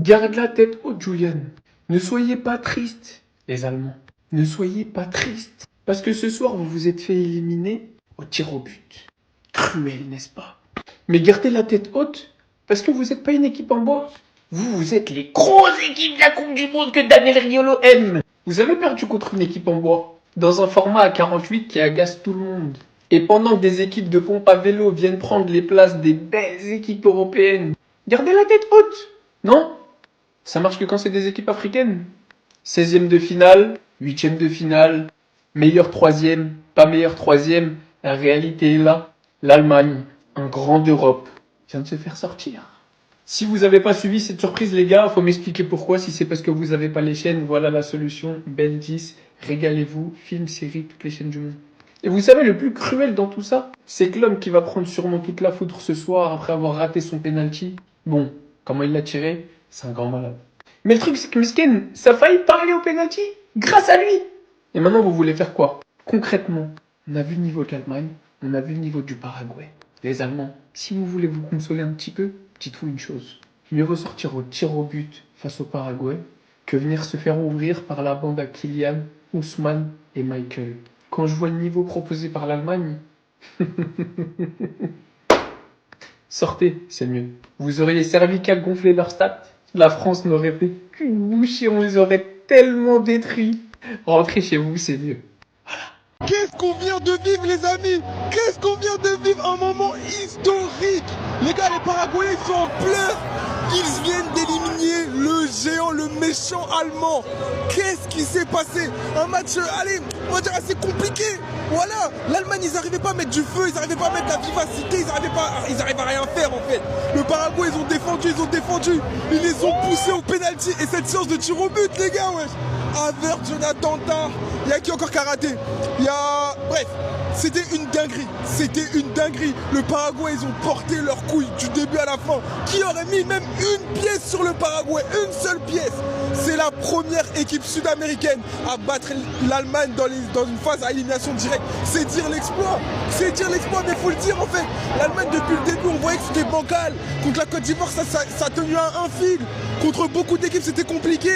Garde la tête haute, Julian. Ne soyez pas tristes, les Allemands. Ne soyez pas tristes. Parce que ce soir, vous vous êtes fait éliminer au tir au but. Cruel, n'est-ce pas? Mais gardez la tête haute, parce que vous n'êtes pas une équipe en bois. Vous êtes les grosses équipes de la Coupe du Monde que Daniel Riolo aime. Vous avez perdu contre une équipe en bois, dans un format à 48 qui agace tout le monde. Et pendant que des équipes de pompe à vélo viennent prendre les places des belles équipes européennes, gardez la tête haute. Non? Ça marche que quand c'est des équipes africaines. 16e de finale, 8e de finale, meilleur troisième, pas meilleur troisième. La réalité est là. L'Allemagne, un grand d'Europe, vient de se faire sortir. Si vous n'avez pas suivi cette surprise, les gars, faut m'expliquer pourquoi. Si c'est parce que vous n'avez pas les chaînes, voilà la solution. Ben 10, régalez-vous, film, série, toutes les chaînes du monde. Et vous savez, le plus cruel dans tout ça, c'est que l'homme qui va prendre sûrement toute la foudre ce soir après avoir raté son penalty, bon, comment il l'a tiré, c'est un grand malade. Mais le truc, c'est que Miskin, ça a failli parler au penalty grâce à lui. Et maintenant, vous voulez faire quoi? Concrètement, on a vu le niveau de l'Allemagne, on a vu le niveau du Paraguay. Les Allemands, si vous voulez vous consoler un petit peu, dites-vous une chose. Mieux ressortir au tir au but face au Paraguay que venir se faire ouvrir par la bande à Kylian, Ousmane et Michael. Quand je vois le niveau proposé par l'Allemagne, sortez, c'est mieux. Vous auriez servi qu'à gonfler leurs stats. La France n'aurait fait qu'une bouche et on les aurait tellement détruits. Rentrez chez vous, c'est mieux. Qu'est-ce qu'on vient de vivre, les amis? Qu'est-ce qu'on vient de vivre? Un moment historique. Les gars, les Paraguayens, ils sont en pleurs. Ils viennent d'éliminer le géant, le méchant allemand. Qu'est-ce qui s'est passé? Un match, allez, on va dire assez compliqué. Voilà, l'Allemagne, ils n'arrivaient pas à mettre du feu, ils n'arrivaient pas à mettre de la vivacité, ils n'arrivaient à rien faire en fait. Le Paraguay, ils ont défendu, ils les ont poussés au penalty. Et cette séance de tir au but, les gars, wesh. Avert, Jonathan Tah, il y a qui encore karaté? Bref, c'était une dinguerie, Le Paraguay, ils ont porté leurs couilles du début à la fin. Qui aurait mis même une pièce sur le Paraguay? Une seule pièce. C'est la première équipe sud-américaine à battre l'Allemagne dans une phase à élimination directe. C'est dire l'exploit, mais il faut le dire en fait. L'Allemagne, depuis le début, on voyait que c'était bancal. Contre la Côte d'Ivoire, ça a tenu à un fil. Contre beaucoup d'équipes, c'était compliqué.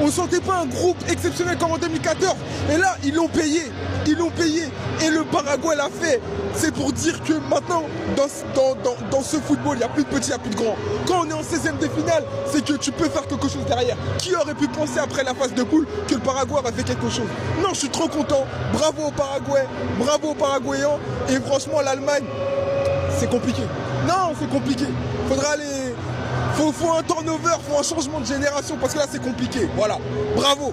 On sentait pas un groupe exceptionnel comme en 2014. Et là, ils l'ont payé. Et le Paraguay l'a fait. C'est pour dire que maintenant, dans ce football, il n'y a plus de petits, il n'y a plus de grands. Quand on est en 16e de finale, c'est que tu peux faire quelque chose derrière. Qui aurait pu penser après la phase de poule que le Paraguay aurait fait quelque chose? Non, je suis trop content. Bravo au Paraguay, bravo aux Paraguayens. Et franchement, l'Allemagne, c'est compliqué. Non, c'est compliqué. Faudra aller... Faut un turnover, faut un changement de génération parce que là c'est compliqué. Voilà, bravo.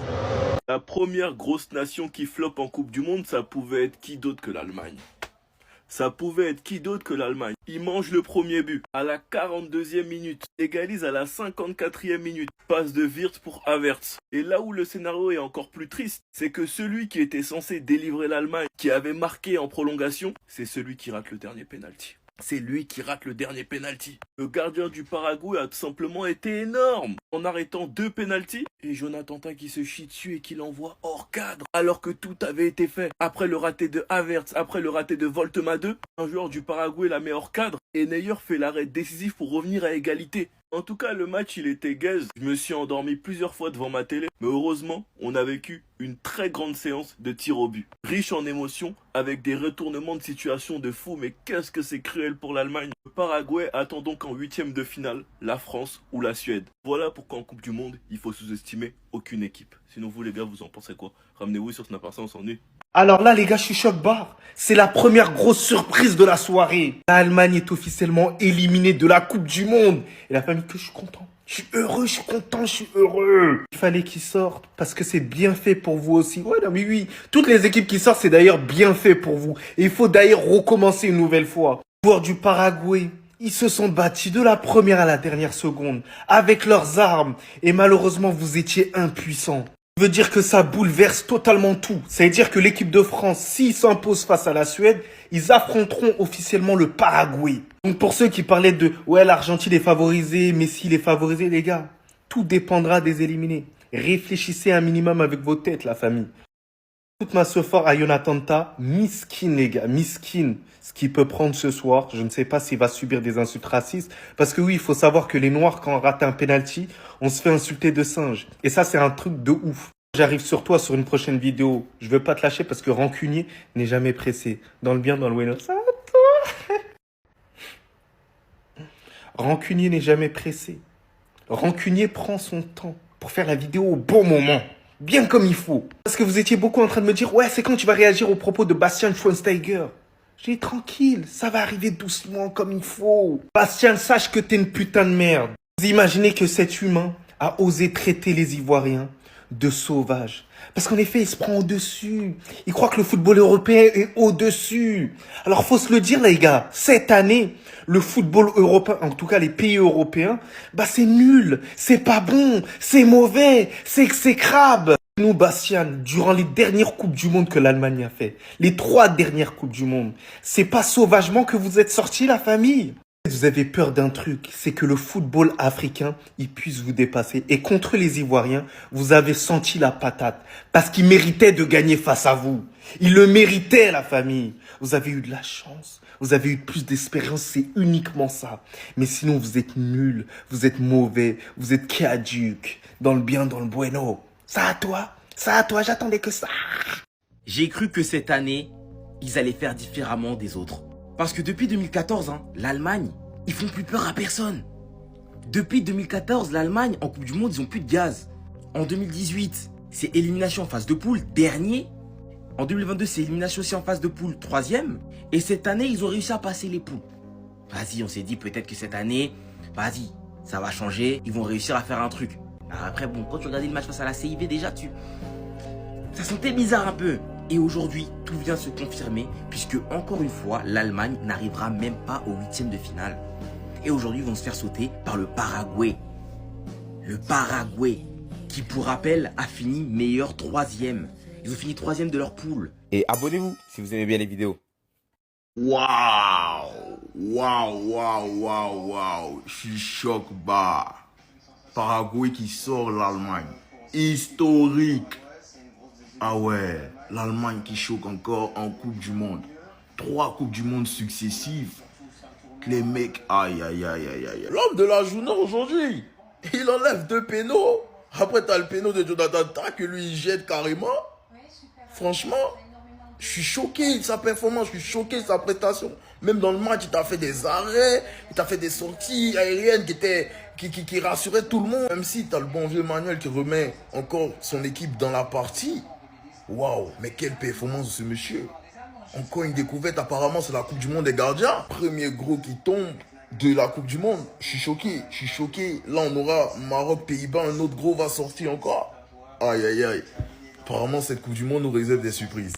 La première grosse nation qui floppe en Coupe du Monde, ça pouvait être qui d'autre que l'Allemagne? Ils mangent le premier but à la 42e minute, égalise à la 54e minute, passe de Wirtz pour Havertz. Et là où le scénario est encore plus triste, c'est que celui qui était censé délivrer l'Allemagne, qui avait marqué en prolongation, c'est celui qui rate le dernier penalty. Le gardien du Paraguay a tout simplement été énorme en arrêtant 2 pénaltys et Jonathan Tah qui se chie dessus et qui l'envoie hors cadre alors que tout avait été fait. Après le raté de Havertz, après le raté de Voltema 2, un joueur du Paraguay la met hors cadre et Neuer fait l'arrêt décisif pour revenir à égalité. En tout cas, le match, il était gaze. Je me suis endormi plusieurs fois devant ma télé. Mais heureusement, on a vécu une très grande séance de tir au but. Riche en émotions, avec des retournements de situation de fou. Mais qu'est-ce que c'est cruel pour l'Allemagne. Le Paraguay attend donc en 8e de finale la France ou la Suède. Voilà pourquoi en Coupe du Monde, il faut sous-estimer aucune équipe. Sinon vous les gars, vous en pensez quoi? Ramenez-vous sur Snap, on s'ennuie. Alors là, les gars, je suis choc barre. C'est la première grosse surprise de la soirée. L'Allemagne est officiellement éliminée de la Coupe du Monde. Et la famille, que je suis content. Je suis heureux, je suis content, je suis heureux. Il fallait qu'ils sortent parce que c'est bien fait pour vous aussi. Ouais, non, mais oui. Toutes les équipes qui sortent, c'est d'ailleurs bien fait pour vous. Et il faut d'ailleurs recommencer une nouvelle fois. Les joueurs du Paraguay, ils se sont battus de la première à la dernière seconde avec leurs armes. Et malheureusement, vous étiez impuissants. Ça veut dire que ça bouleverse totalement tout. Ça veut dire que l'équipe de France, s'ils s'imposent face à la Suède, ils affronteront officiellement le Paraguay. Donc pour ceux qui parlaient de « ouais, l'Argentine est favorisée, Messi est favorisé », les gars, tout dépendra des éliminés. Réfléchissez un minimum avec vos têtes, la famille. Toute ma fort à Yonatanta, miskin les gars, miskin. Ce qu'il peut prendre ce soir, je ne sais pas s'il va subir des insultes racistes. Parce que oui, il faut savoir que les Noirs, quand on rate un penalty, on se fait insulter de singe. Et ça, c'est un truc de ouf. J'arrive sur toi sur une prochaine vidéo. Je veux pas te lâcher parce que rancunier n'est jamais pressé. Dans le bien, dans le bueno. Ça va toi? Rancunier n'est jamais pressé. Rancunier prend son temps pour faire la vidéo au bon moment. Bien comme il faut. Parce que vous étiez beaucoup en train de me dire, ouais, c'est quand tu vas réagir aux propos de Bastian Schweinsteiger. J'ai dit, tranquille, ça va arriver doucement comme il faut. Bastian, sache que t'es une putain de merde. Vous imaginez que cet humain a osé traiter les Ivoiriens de sauvages. Parce qu'en effet, il se prend au-dessus. Il croit que le football européen est au-dessus. Alors, faut se le dire, les gars. Cette année, le football européen, en tout cas les pays européens, bah, c'est nul. C'est pas bon. C'est mauvais. C'est exécrable. Nous, Bastian, durant les dernières Coupes du Monde que l'Allemagne a fait, les 3 dernières Coupes du Monde, c'est pas sauvagement que vous êtes sortis, la famille. Vous avez peur d'un truc, c'est que le football africain, il puisse vous dépasser. Et contre les Ivoiriens, vous avez senti la patate. Parce qu'ils méritaient de gagner face à vous. Ils le méritaient, la famille. Vous avez eu de la chance. Vous avez eu plus d'espérance, c'est uniquement ça. Mais sinon, vous êtes nuls, vous êtes mauvais, vous êtes caduques. Dans le bien, dans le bueno. Ça à toi, j'attendais que ça. J'ai cru que cette année, ils allaient faire différemment des autres. Parce que depuis 2014, l'Allemagne, ils font plus peur à personne. Depuis 2014, l'Allemagne, en Coupe du Monde, ils ont plus de gaz. En 2018, c'est élimination en phase de poule, dernier. En 2022, c'est élimination aussi en phase de poule, 3e. Et cette année, ils ont réussi à passer les poules. Vas-y, on s'est dit peut-être que cette année, vas-y, ça va changer. Ils vont réussir à faire un truc. Alors après, bon, quand tu regardais le match face à la CIV, déjà, ça sentait bizarre un peu. Et aujourd'hui, tout vient se confirmer, puisque encore une fois, l'Allemagne n'arrivera même pas au 8e de finale. Et aujourd'hui, ils vont se faire sauter par le Paraguay. Le Paraguay, qui pour rappel, a fini meilleur 3e. Ils ont fini 3e de leur poule. Et abonnez-vous si vous aimez bien les vidéos. Waouh, waouh, waouh, waouh, waouh. Je suis choc bas. Paraguay qui sort l'Allemagne. Historique. Ah ouais, l'Allemagne qui choque encore en Coupe du Monde. 3 Coupes du Monde successives. Les mecs, aïe, aïe, aïe, aïe, aïe. L'homme de la journée aujourd'hui, il enlève 2 pénaux. Après, t'as le pénal de Jonathan Tah que lui, il jette carrément. Franchement, je suis choqué de sa performance, je suis choqué de sa prestation. Même dans le match, il t'a fait des arrêts, il t'a fait des sorties aériennes qui rassuraient tout le monde. Même si t'as le bon vieux Manuel qui remet encore son équipe dans la partie. Waouh, mais quelle performance de ce monsieur. Encore une découverte, apparemment c'est la Coupe du Monde des gardiens. Premier gros qui tombe de la Coupe du Monde. Je suis choqué. Là on aura Maroc, Pays-Bas, un autre gros va sortir encore. Aïe aïe aïe. Apparemment cette Coupe du Monde nous réserve des surprises.